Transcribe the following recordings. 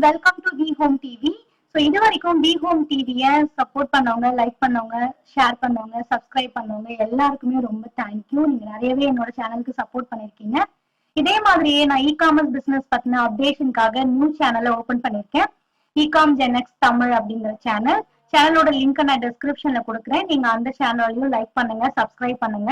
Welcome to V home TV. So இது வரைக்கும் V home டிவியை சப்போர்ட் பண்ணவங்க, லைக் பண்ணவங்க, ஷேர் பண்ணவங்க, சப்ஸ்கிரைப் பண்ணவங்க எல்லாருக்குமே ரொம்ப தேங்க்யூ. நீங்க நிறையவே என்னோட சேனலுக்கு சப்போர்ட் பண்ணிருக்கீங்க. இதே மாதிரியே நான் இ-காமர்ஸ் பிசினஸ் பத்தின அப்டேஷனுக்காக நியூ சேனலை ஓபன் பண்ணிருக்கேன். இ-காம் ஜென்எக்ஸ் தமிழ் அப்படிங்கிற சேனலோட லிங்க் நான் டிஸ்கிரிப்ஷன்ல கொடுக்குறேன். நீங்க அந்த சேனலையும் லைக் பண்ணுங்க, சப்ஸ்கிரைப் பண்ணுங்க.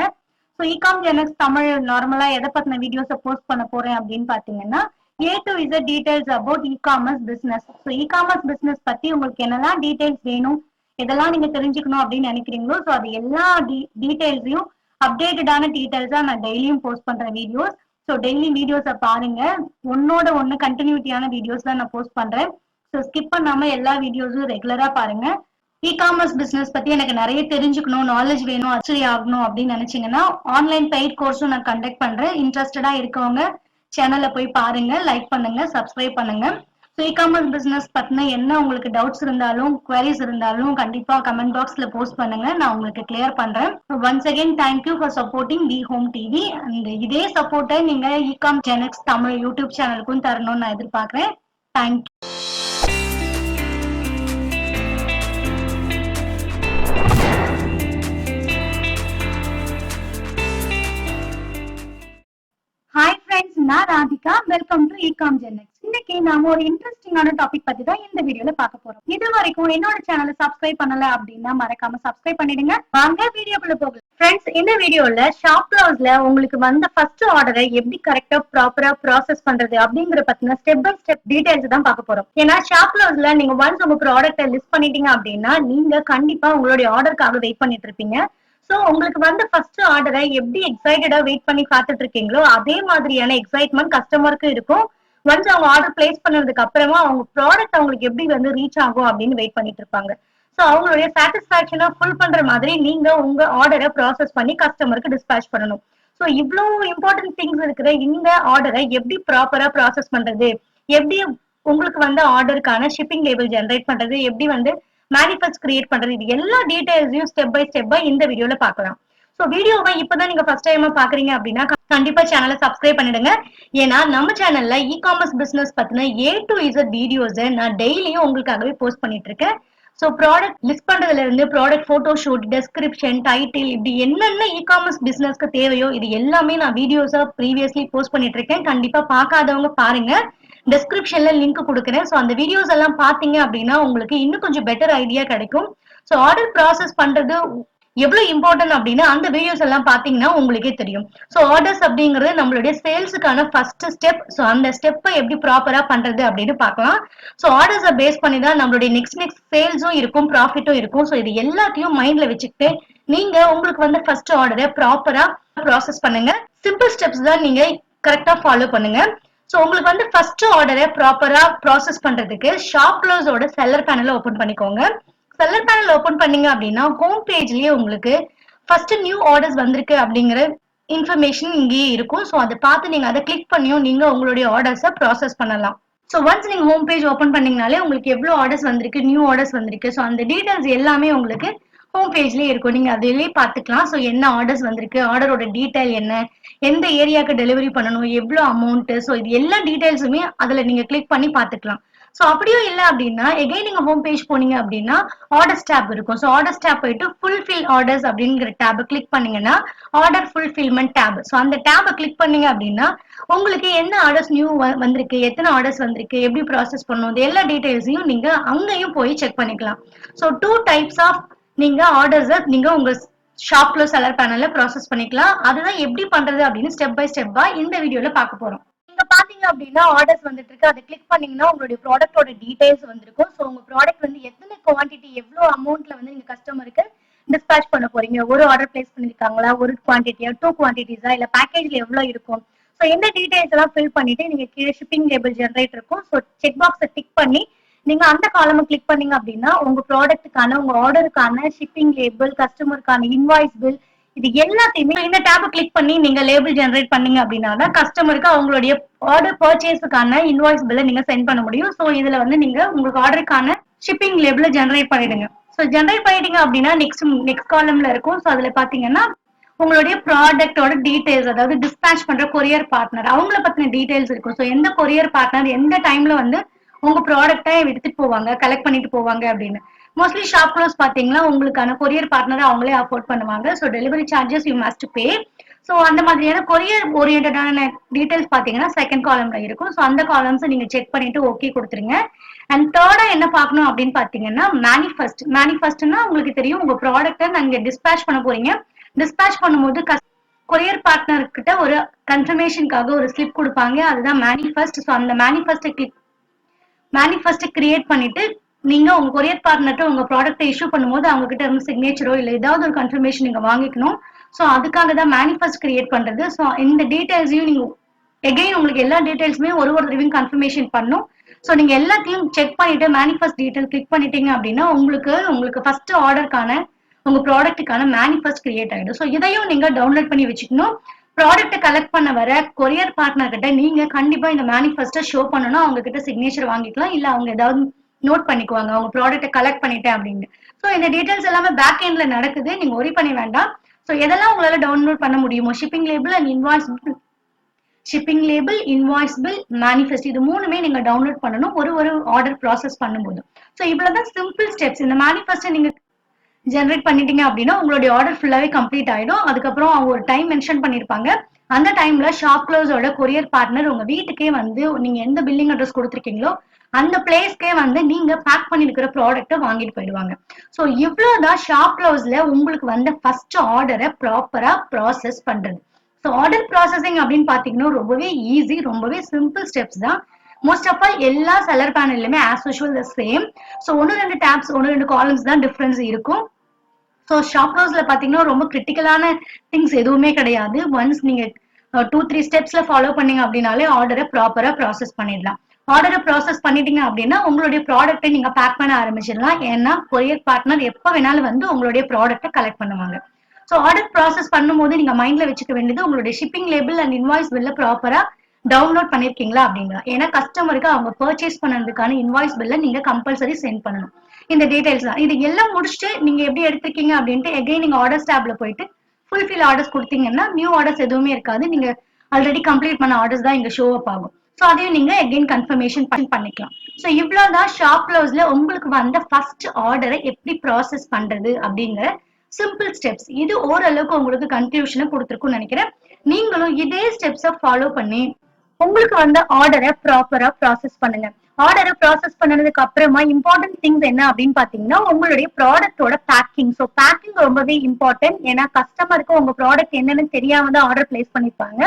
ஸோ இ-காம் ஜென்எக்ஸ் தமிழ் நார்மலா எதை பத்தின வீடியோஸை போஸ்ட் பண்ண போறேன் அப்படின்னு பாத்தீங்கன்னா A to Z details about e-commerce business. So e-commerce business பத்தி உங்களுக்கு என்னெல்லாம் டீடைல்ஸ் வேணும், இதெல்லாம் நீங்க தெரிஞ்சுக்கணும் அப்படின்னு நினைக்கிறீங்களோ ஸோ அது எல்லா டீடைல்ஸையும் அப்டேட்டடான டீடைல்ஸா நான் டெய்லியும் போஸ்ட் பண்றேன் வீடியோஸ். ஸோ டெய்லி வீடியோஸை பாருங்க. ஒன்னோட ஒன்னு கண்டினியூட்டியான வீடியோஸ் தான் நான் போஸ்ட் பண்றேன். ஸோ ஸ்கிப் பண்ணாம எல்லா வீடியோஸும் ரெகுலரா பாருங்க. இ-காமர்ஸ் பிசினஸ் பத்தி எனக்கு நிறைய தெரிஞ்சுக்கணும், நாலேஜ் வேணும், அச்சீவ் ஆகணும் அப்படின்னு நினைச்சீங்கன்னா ஆன்லைன் பெய்ட் கோர்ஸும் நான் கண்டக்ட் பண்றேன். இன்ட்ரெஸ்டடா இருக்கவங்க சேனல்ல போய் பாருங்க, லைக் பண்ணுங்க, சப்ஸ்கிரைப் பண்ணுங்க. ஸோ இ-காமர்ஸ் பிசினஸ் பத்தின என்ன உங்களுக்கு டவுட்ஸ் இருந்தாலும், குவரிஸ் இருந்தாலும் கண்டிப்பா கமெண்ட் பாக்ஸ்ல போஸ்ட் பண்ணுங்க, நான் உங்களுக்கு கிளியர் பண்றேன். Once again thank you for supporting V home TV. And இதே சப்போர்ட்டை நீங்க இ-காம் ஜென்எக்ஸ் தமிழ் யூடியூப் சேனலுக்கும் தரணும்னு நான் எதிர்பார்க்கிறேன். தேங்க்யூ. ஹாய் ஃப்ரெண்ட்ஸ், நான் Radhika. Welcome to e com gen X. இன்னைக்கு நாம ஒரு இன்ட்ரெஸ்டிங்கான டாபிக் பத்தி தான் இந்த வீடியோல பார்க்க போறோம். இது வரைக்கும் என்னோட சேனலை சப்ஸ்கிரைப் பண்ணல அப்படின்னா மறக்காம சப்ஸ்கிரைப் பண்ணிடுங்க. வாங்க வீடியோக்குள்ள போகலாம். ஃப்ரெண்ட்ஸ், இந்த வீடியோல ஷாப்க்ளூஸ்ல உங்களுக்கு வந்த ஃபர்ஸ்ட் ஆர்டரை எப்படி கரெக்டா ப்ராப்பரா ப்ராசஸ் பண்றது அப்படிங்கிற பத்தின ஸ்டெப் பை ஸ்டெப் டீடைல்ஸ் தான் பார்க்க போறோம். ஏன்னா ஷாப்க்ளூஸ்ல நீங்க ஒன்ஸ் உங்க ப்ராடக்ட்டை லிஸ்ட் பண்ணிட்டீங்க அப்படின்னா நீங்க கண்டிப்பா உங்களுடைய ஆர்டருக்காக வெயிட் பண்ணிட்டு இருப்பீங்க. சோ உங்களுக்கு வந்து ஃபர்ஸ்ட் ஆர்டரை எப்படி எக்ஸைட்டடா வெயிட் பண்ணி காத்துட்டு இருக்கீங்களோ அதே மாதிரியான எக்ஸைட்மெண்ட் கஸ்டமருக்கு இருக்கும். ஒன்ஸ் அவங்க ஆர்டர் பிளேஸ் பண்ணதுக்கு அப்புறமா அவங்க ப்ராடக்ட் அவங்களுக்கு எப்படி வந்து ரீச் ஆகும் அப்படின்னு வெயிட் பண்ணிட்டு இருப்பாங்க. சோ அவங்களுடைய சாட்டிஸ்பாக்சனை ஃபுல் பண்ற மாதிரி நீங்க உங்க ஆர்டரை ப்ராசஸ் பண்ணி கஸ்டமருக்கு டிஸ்பேச் பண்ணணும். சோ இவ்வளவு இம்பார்ட்டன்ட் திங்ஸ் இருக்கிற இந்த ஆர்டரை எப்படி ப்ராப்பரா ப்ராசஸ் பண்றது, எப்படி உங்களுக்கு வந்து ஆர்டருக்கான ஷிப்பிங் லேபிள் ஜென்ரேட் பண்றது, எப்படி வந்து மேனிஃபெஸ்ட் கிரியேட் பண்றது, இது எல்லா டீடைல்ஸையும் ஸ்டெப் பை ஸ்டெப்பா இந்த வீடியோல பார்க்கலாம். சோ வீடியோவை இப்பதான் நீங்க ஃபர்ஸ்ட் டைமா பாக்குறீங்க அப்படின்னா கண்டிப்பா சேனலை சப்ஸ்கிரைப் பண்ணிடுங்க. ஏன்னா நம்ம சேனல்ல இ-காமர்ஸ் பிசினஸ் பத்தின A to Z வீடியோஸை நான் டெய்லியும் உங்களுக்காகவே போஸ்ட் பண்ணிட்டு இருக்கேன். சோ ப்ராடக்ட் லிஸ்ட் பண்றதுல இருந்து product photo shoot, description, title, இப்படி என்னென்ன இ-காமர்ஸ் பிசினஸ்க்கு தேவையோ இது எல்லாமே நான் வீடியோஸா ப்ரீவியஸ்லி போஸ்ட் பண்ணிட்டு இருக்கேன். கண்டிப்பா பார்க்காதவங்க பாருங்க, டிஸ்கிரிப்ஷன்ல லிங்க் கொடுக்குறேன். ஸோ அந்த வீடியோஸ் எல்லாம் பாத்தீங்க அப்படின்னா உங்களுக்கு இன்னும் கொஞ்சம் பெட்டர் ஐடியா கிடைக்கும். ஸோ ஆர்டர் ப்ராசஸ் பண்றது எவ்வளவு இம்பார்ட்டன்ட் அப்படின்னா அந்த வீடியோஸ் எல்லாம் பாத்தீங்கன்னா உங்களுக்கே தெரியும். ஸோ ஆர்டர்ஸ் அப்படிங்கிறது நம்மளுடைய சேல்ஸுக்கான ஃபர்ஸ்ட் ஸ்டெப். ஸோ அந்த ஸ்டெப்பை எப்படி ப்ராப்பரா பண்றது அப்படின்னு பார்க்கலாம். ஸோ ஆர்டர்ஸை பேஸ் பண்ணி தான் நம்மளுடைய நெக்ஸ்ட் சேல்ஸும் இருக்கும், ப்ராஃபிட்டும் இருக்கும். ஸோ இது எல்லாத்தையும் மைண்ட்ல வச்சுக்கிட்டு நீங்க உங்களுக்கு வந்து ஃபர்ஸ்ட் ஆர்டரை ப்ராப்பரா ப்ராசஸ் பண்ணுங்க. சிம்பிள் ஸ்டெப்ஸ் தான் நீங்க கரெக்டா ஃபாலோ பண்ணுங்க. சோ உங்களுக்கு வந்து ஃபர்ஸ்ட் ஆர்டரை ப்ராப்பரா ப்ராசஸ் பண்றதுக்கு ஷாப்க்ளூஸோட செல்லர் பேனல் ஓபன் பண்ணிக்கோங்க. செல்லர் பேனல் ஓபன் பண்ணீங்க அப்படின்னா ஹோம் பேஜ்லயே உங்களுக்கு ஃபர்ஸ்ட் நியூ ஆர்டர்ஸ் வந்திருக்கு அப்படிங்கிற இன்ஃபர்மேஷன் இங்கேயே இருக்கும். ஸோ அதை பார்த்து நீங்க அதை கிளிக் பண்ணியும் நீங்க உங்களுடைய ஆர்டர்ஸை ப்ராசஸ் பண்ணலாம். ஸோ ஒன்ஸ் நீங்க ஹோம் பேஜ் ஓபன் பண்ணீங்கனாலே உங்களுக்கு எவ்வளவு ஆர்டர்ஸ் வந்திருக்கு, நியூ ஆர்டர்ஸ் வந்திருக்கு, ஸோ அந்த டீடைல்ஸ் எல்லாமே உங்களுக்கு ஹோம் பேஜ்லயே இருக்கும். நீங்க அதிலேயே பாத்துக்கலாம். ஸோ என்ன ஆர்டர்ஸ் வந்திருக்கு, ஆர்டரோட டீடைல் என்ன, எந்த ஏரியாவுக்கு டெலிவரி பண்ணணும், எவ்வளவு அமௌண்ட், ஸோ இது எல்லா டீடைல்ஸுமே அதுல நீங்க கிளிக் பண்ணி பாத்துக்கலாம். ஸோ அப்படியும் இல்லை அப்படின்னா எகைன் நீங்க ஹோம் பேஜ் போனீங்க அப்படின்னா ஆர்டர்ஸ் டேப் இருக்கும். ஸோ ஆர்டர்ஸ் டேப் போயிட்டு ஃபுல்ஃபில் ஆர்டர்ஸ் அப்படிங்கிற டேப் கிளிக் பண்ணீங்கன்னா ஆர்டர் ஃபுல்ஃபில்மெண்ட் டேப். ஸோ அந்த டேபை கிளிக் பண்ணீங்க அப்படின்னா உங்களுக்கு என்ன ஆர்டர்ஸ் நியூ வந்திருக்கு, எத்தனை ஆர்டர்ஸ் வந்திருக்கு, எப்படி ப்ராசஸ் பண்ணணும், இது எல்லா டீடைல்ஸையும் நீங்க அங்கேயும் போய் செக் பண்ணிக்கலாம். ஸோ 2 டைப்ஸ் ஆஃப் நீங்க ஆர்டர்ஸை நீங்க உங்க ஷாப்க்ளூஸ் செல்லர் பேனல்ல ப்ராசஸ் பண்ணிக்கலாம். அதுதான் எப்படி பண்றது அப்படின்னு ஸ்டெப் பை ஸ்டெப்பா இந்த வீடியோல பார்க்க போறோம். நீங்க பாத்தீங்க அப்படின்னா ஆர்டர்ஸ் வந்துட்டு இருக்கு, அதை கிளிக் பண்ணீங்கன்னா உங்களுடைய ப்ராடக்டோட டீடைல்ஸ் வந்திருக்கும். ஸோ உங்க ப்ராடக்ட் வந்து எத்தனை குவான்டிட்டி, எவ்வளவு அமௌண்ட்ல வந்து நீங்க கஸ்டமருக்கு டிஸ்பேச் பண்ண போறீங்க, ஒரு ஆர்டர் பிளேஸ் பண்ணிருக்காங்களா, ஒரு குவான்டிட்டியா, 2 குவான்டிட்டிஸா, இல்ல பேக்கேஜ்ல எவ்வளவு இருக்கும், ஸோ இந்த டீடைல்ஸ் எல்லாம் ஃபில் பண்ணிட்டு நீங்க கீழே ஷிப்பிங் லேபிள் ஜென்ரேட் இருக்கும். ஸோ செக் பாக்ஸை டிக் பண்ணி நீங்க அந்த காலமை கிளிக் பண்ணீங்க அப்படின்னா உங்க ப்ராடக்ட்டுக்கான, உங்க ஆர்டருக்கான ஷிப்பிங் லேபிள், கஸ்டமருக்கான இன்வாய்ஸ் பில், இது எல்லாத்தையுமே இந்த டேபை கிளிக் பண்ணி நீங்க லேபிள் ஜென்ரேட் பண்ணீங்க அப்படின்னா தான் கஸ்டமருக்கு அவங்களுடைய ஆர்டர் பர்ச்சேஸுக்கான இன்வாய்ஸ் பில்லை நீங்க சென்ட் பண்ண முடியும். ஸோ இதுல வந்து நீங்க உங்களுக்கு ஆர்டருக்கான ஷிப்பிங் லேபிளை ஜென்ரேட் பண்ணிடுங்க. ஸோ ஜென்ரேட் பண்ணிட்டீங்க அப்படின்னா நெக்ஸ்ட் காலம்ல இருக்கும். ஸோ அதுல பாத்தீங்கன்னா உங்களுடைய ப்ராடக்டோட டீடைல்ஸ், அதாவது டிஸ்பேச் பண்ற கொரியர் பார்ட்னர் அவங்கள பத்தின டீடைல்ஸ் இருக்கும். ஸோ எந்த கொரியர் பார்ட்னர் எந்த டைம்ல வந்து உங்க ப்ராடக்ட்டை எடுத்துட்டு போவாங்க, கலெக்ட் பண்ணிட்டு போவாங்க அப்படின்னு. மோஸ்ட்லி ஷாப் க்ளோஸ் பாத்தீங்கன்னா உங்களுக்கான கொரியர் பார்ட்னரை அவங்களே அஃபோர்ட் பண்ணுவாங்க. So delivery charges you must be. So அந்த மாதிரியான கொரியர் ஓரியன்டான டீடைல்ஸ் பாத்தீங்கன்னா செகண்ட் காலம்ல இருக்கும். ஸோ அந்த காலம்ஸ் நீங்க செக் பண்ணிட்டு ஓகே கொடுத்துருங்க. அண்ட் தேர்டா என்ன பார்க்கணும் அப்படின்னு பாத்தீங்கன்னா மேனிஃபெஸ்ட். மேனிஃபெஸ்ட்னா உங்களுக்கு தெரியும், உங்க ப்ராடக்ட்டை நீங்க டிஸ்பேச் பண்ண போறீங்க. டிஸ்பேச் பண்ணும்போது கொரியர் பார்ட்னர் கிட்ட ஒரு கன்ஃபர்மேஷனுக்காக ஒரு ஸ்லிப் கொடுப்பாங்க, அதுதான் மேனிஃபெஸ்ட். ஸோ அந்த மேனிஃபெஸ்ட் கிரியேட் பண்ணிட்டு நீங்க உங்க கொரியர் பார்ட்னர்ட்ட உங்க ப்ராடக்ட்டை இஷ்யூ பண்ணும்போது அவங்க கிட்ட இருந்து சிக்னேச்சரோ இல்ல ஏதாவது ஒரு கன்ஃபர்மேஷன் நீங்க வாங்கிக்கணும். ஸோ அதுக்காக தான் மேனிஃபெஸ்ட் கிரியேட் பண்றது. ஸோ இந்த டீடைல்ஸையும் நீங்க எகைன் உங்களுக்கு எல்லா டீடைல்ஸுமே ஒரு தடவையும் கன்ஃபர்மேஷன் பண்ணும். ஸோ நீங்க எல்லாத்தையும் செக் பண்ணிட்டு மேனிஃபெஸ்ட் டீடைல் கிளிக் பண்ணிட்டீங்க அப்படின்னா உங்களுக்கு ஃபர்ஸ்ட் ஆர்டருக்கான உங்க ப்ராடக்ட்டுக்கான மேனிஃபெஸ்ட் கிரியேட் ஆயிடும். ஸோ இதையும் நீங்க டவுன்லோட் பண்ணி வச்சுக்கணும். ப்ராடக்ட்டை கலெக்ட் பண்ண வர கொரியர் பார்ட்னர் கிட்ட நீங்க கண்டிப்பா இந்த மேனிஃபெஸ்ட்டை ஷோ பண்ணணும். அவங்க கிட்ட சிக்னேச்சர் வாங்கிக்கலாம், இல்ல அவங்க ஏதாவது நோட் பண்ணிக்குவாங்க அவங்க ப்ராடக்ட்டை கலெக்ட் பண்ணிட்டேன் அப்படின்னு. ஸோ இந்த டீடைல்ஸ் எல்லாமே பேக் எண்ட்ல நடக்குது, நீங்க ஒரி பண்ண வேண்டாம். ஸோ எதெல்லாம் உங்களால டவுன்லோட் பண்ண முடியுமோ shipping label and invoice bill manifest இது மூணுமே நீங்க டவுன்லோட் பண்ணணும் ஒரு ஆர்டர் ப்ராசஸ் பண்ணும்போது. ஸோ இவ்வளவுதான் சிம்பிள் ஸ்டெப்ஸ். இந்த மேனிஃபெஸ்ட்டை நீங்க ஜென்ரேட் பண்ணிட்டீங்க அப்படின்னா உங்களுடைய ஆர்டர் ஃபுல்லாவே கம்ப்ளீட் ஆயிடும். அதுக்கப்புறம் அவங்க ஒரு டைம் மென்ஷன் பண்ணிருப்பாங்க. அந்த டைம்ல ஷாப் க்ளோஸோட கொரியர் பார்ட்னர் உங்க வீட்டுக்கே வந்து நீங்க எந்த பில்லிங் அட்ரஸ் கொடுத்துருக்கீங்களோ அந்த பிளேஸ்க்கே வந்து நீங்க பேக் பண்ணிருக்கிற ப்ராடக்ட்டை வாங்கிட்டு போயிடுவாங்க. ஸோ இவ்வளவுதான் ஷாப் க்ளோஸ்ல உங்களுக்கு வந்த ஃபர்ஸ்ட் ஆர்டரை ப்ராப்பரா ப்ராசஸ் பண்றது. ஸோ ஆர்டர் ப்ராசஸிங் அப்படின்னு பாத்தீங்கன்னா ரொம்பவே ஈஸி, ரொம்பவே சிம்பிள் ஸ்டெப்ஸ் தான். மோஸ்ட் ஆஃப் ஆல் எல்லா செல்லர் பேனல்லுமே as usual the same. So 1-2 tabs 1-2 columns தான் டிஃபரன்ஸ் இருக்கும். ஸோ ஷாப் க்ளோஸ்ல பாத்தீங்கன்னா ரொம்ப கிரிட்டிக்கலான திங்ஸ் எதுவுமே கிடையாது. ஒன்ஸ் நீங்க 2-3 ஸ்டெப்ஸ்ல ஃபாலோ பண்ணீங்க அப்படின்னாலே ஆர்டரை ப்ராப்பரா ப்ராசஸ் பண்ணிடலாம். ஆர்டரை ப்ராசஸ் பண்ணிட்டீங்க அப்படின்னா உங்களுடைய ப்ராடக்ட்டை நீங்க பேக் பண்ண ஆரம்பிச்சிடலாம். ஏன்னா கொரியர் பார்ட்னர் எப்ப வேணாலும் வந்து உங்களுடைய ப்ராடக்ட்டை கலெக்ட் பண்ணுவாங்க. ஸோ ஆர்டர் ப்ராசஸ் பண்ணும்போது நீங்க மைண்ட்ல வச்சுக்க வேண்டியது உங்களுடைய ஷிப்பிங் லேபிள் அண்ட் இன்வாய்ஸ் பில்ல ப்ராப்பரா டவுன்லோட் பண்ணிருக்கீங்களா அப்படிங்களா. ஏன்னா கஸ்டமருக்கு அவங்க பர்ச்சேஸ் பண்ணதுக்கான இன்வாய்ஸ் பில்ல நீங்க கம்பல்சரி சென்ட் பண்ணணும். இந்த டீடைல்ஸ் தான். இது எல்லாம் முடிச்சுட்டு நீங்க எப்படி எடுத்திருக்கீங்க அப்படின்ட்டு எகைன் நீங்க ஆர்டர்ஸ் டேப்ல போயிட்டு ஃபுல்ஃபில் ஆர்டர்ஸ் கொடுத்தீங்கன்னா நியூ ஆர்டர்ஸ் எதுவுமே இருக்காது. நீங்க ஆல்ரெடி கம்ப்ளீட் பண்ண ஆர்டர்ஸ் தான் இங்க ஷோ அப் ஆகும். ஸோ அதையும் நீங்க எகைன் கன்ஃபர்மேஷன் பண்ணிக்கலாம். ஸோ இவ்வளவுதான் ஷாப் க்ளோஸ்ல உங்களுக்கு வந்த ஃபர்ஸ்ட் ஆர்டரை எப்படி ப்ராசஸ் பண்றது அப்படிங்கிற சிம்பிள் ஸ்டெப்ஸ். இது ஓரளவுக்கு உங்களுக்கு கன்ஃபியூஷனை கொடுத்துருக்கும்னு நினைக்கிறேன். நீங்களும் இதே ஸ்டெப்ஸை ஃபாலோ பண்ணி உங்களுக்கு வந்த ஆர்டரை ப்ராப்பரா ப்ராசஸ் பண்ணுங்க. ஆர்டரை ப்ராசஸ் பண்ணதுக்கு அப்புறமா இம்பார்ட்டன்ட் திங்ஸ் என்ன அப்படின்னு பாத்தீங்கன்னா உங்களுடைய ப்ராடக்டோட பேக்கிங். ஸோ பேக்கிங் ரொம்பவே இம்பார்ட்டன்ட். ஏன்னா கஸ்டமருக்கு உங்க ப்ராடக்ட் என்னன்னு தெரியாம தான் ஆர்டர் பிளேஸ் பண்ணிருப்பாங்க.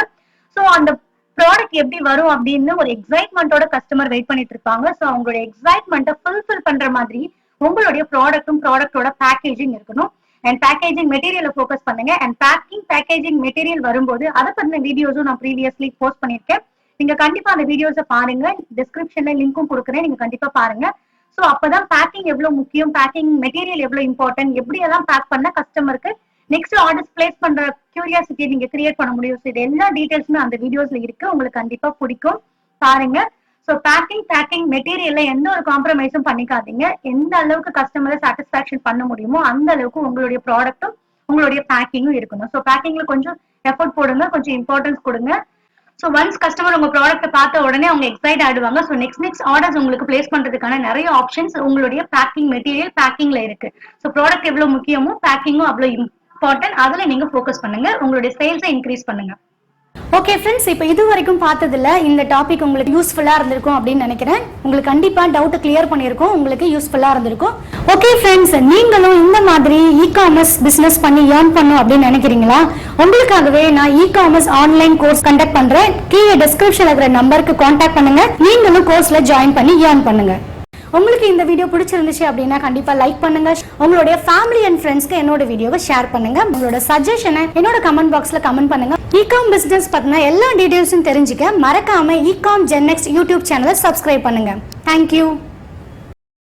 ஸோ அந்த ப்ராடக்ட் எப்படி வரும் அப்படின்னு ஒரு எக்ஸைட்மெண்டோட கஸ்டமர் வெயிட் பண்ணிட்டு இருப்பாங்க. ஸோ அவங்களுடைய எக்ஸைட்மெண்ட்டை ஃபுல்ஃபில் பண்ற மாதிரி உங்களுடைய ப்ராடக்டோட பேக்கேஜிங் இருக்கணும். அண்ட் பேக்கேஜிங் மெட்டீரியலை ஃபோக்கஸ் பண்ணுங்க. அண்ட் பேக்கேஜிங் மெட்டீரியல் வரும்போது அதை பத்தின வீடியோஸும் நான் ப்ரீவியஸ்லி போஸ்ட் பண்ணிருக்கேன். நீங்க கண்டிப்பா அந்த வீடியோஸை பாருங்க, டிஸ்கிரிப்ஷன்ல லிங்க்கும் கொடுக்குறேன், நீங்க கண்டிப்பா பாருங்க. ஸோ அப்பதான் பேக்கிங் எவ்வளவு முக்கியம், பேக்கிங் மெட்டீரியல் எவ்வளவு இம்பார்ட்டன்ட், எப்படி எல்லாம் பேக் பண்ண கஸ்டமருக்கு நெக்ஸ்ட் ஆர்டர்ஸ் பிளேஸ் பண்ற கியூரியாசிட்டி நீங்க கிரியேட் பண்ண முடியும். ஸோ இது எல்லா டீடைல்ஸுமே அந்த வீடியோஸ்ல இருக்கு, உங்களுக்கு கண்டிப்பா பிடிக்கும், பாருங்க. ஸோ பேக்கிங் மெட்டீரியல்ல எந்த ஒரு காம்ப்ரமைஸும் பண்ணிக்காதீங்க. எந்த அளவுக்கு கஸ்டமரை சாட்டிஸ்பாக்சன் பண்ண முடியுமோ அந்த அளவுக்கு உங்களுடைய ப்ராடக்ட்டும் உங்களுடைய பேக்கிங்கும் இருக்கணும். ஸோ பேக்கிங்ல கொஞ்சம் எஃபர்ட் போடுங்க, கொஞ்சம் இம்பார்ட்டன்ஸ் கொடுங்க. ஸோ ஒன்ஸ் கஸ்டமர் உங்க ப்ராடக்ட்டை பார்த்த உடனே அவங்க எக்ஸைட் ஆயிடுவாங்க. ஸோ நெக்ஸ்ட் ஆர்டர்ஸ் உங்களுக்கு பிளேஸ் பண்றதுக்கான நிறைய ஆப்ஷன்ஸ் உங்களுடைய பேக்கிங் மெட்டீரியல் பேக்கிங்ல இருக்கு. ஸோ ப்ராடக்ட் எவ்வளவு முக்கியமோ பேக்கிங்கும் அவ்வளவு இம்பார்ட்டன்ட். அதுல நீங்க ஃபோக்கஸ் பண்ணுங்க, உங்களுடைய சேல்ஸை இன்க்ரீஸ் பண்ணுங்க. ஓகே ஃப்ரெண்ட்ஸ், இப்போ இது வரைக்கும் பார்த்ததுல இந்த டாபிக் உங்களுக்கு யூஸ்ஃபுல்லாக இருந்திருக்கும் அப்படின்னு நினைக்கிறேன். உங்களுக்கு கண்டிப்பாக டவுட் கிளியர் பண்ணியிருக்கோம், உங்களுக்கு யூஸ்ஃபுல்லாக இருந்திருக்கும். ஓகே ஃப்ரெண்ட்ஸ், நீங்களும் இந்த மாதிரி இ-காமர்ஸ் பிஸ்னஸ் பண்ணி ஏர்ன் பண்ணும் அப்படின்னு நினைக்கிறீங்களா? உங்களுக்காகவே நான் இ-காமர்ஸ் ஆன்லைன் கோர்ஸ் கண்டக்ட் பண்ணுறேன். கீழே டிஸ்கிரிப்ஷனில் இருக்கிற நம்பருக்கு கான்டாக்ட் பண்ணுங்க, நீங்களும் கோர்ஸில் ஜாயின் பண்ணி ஏர்ன் பண்ணுங்க. உங்களுக்கு இந்த வீடியோ பிடிச்சிருந்துச்சு அப்படின்னா கண்டிப்பா லைக் பண்ணுங்க. உங்களுடைய ஃபேமிலி அண்ட் ஃப்ரெண்ட்ஸ்க்கு என்னோட வீடியோவை ஷேர் பண்ணுங்க. உங்களோட சஜஷனை என்னோட கமெண்ட் பாக்ஸ்ல கமெண்ட் பண்ணுங்க. இ-காம் பிசினஸ் பத்தின எல்லா டீடைல்ஸும் தெரிஞ்சுக்க மறக்காம இ-காம் ஜென் நெக்ஸ்ட் யூடியூப் சேனலை சப்ஸ்கிரைப் பண்ணுங்க. தேங்க்யூ.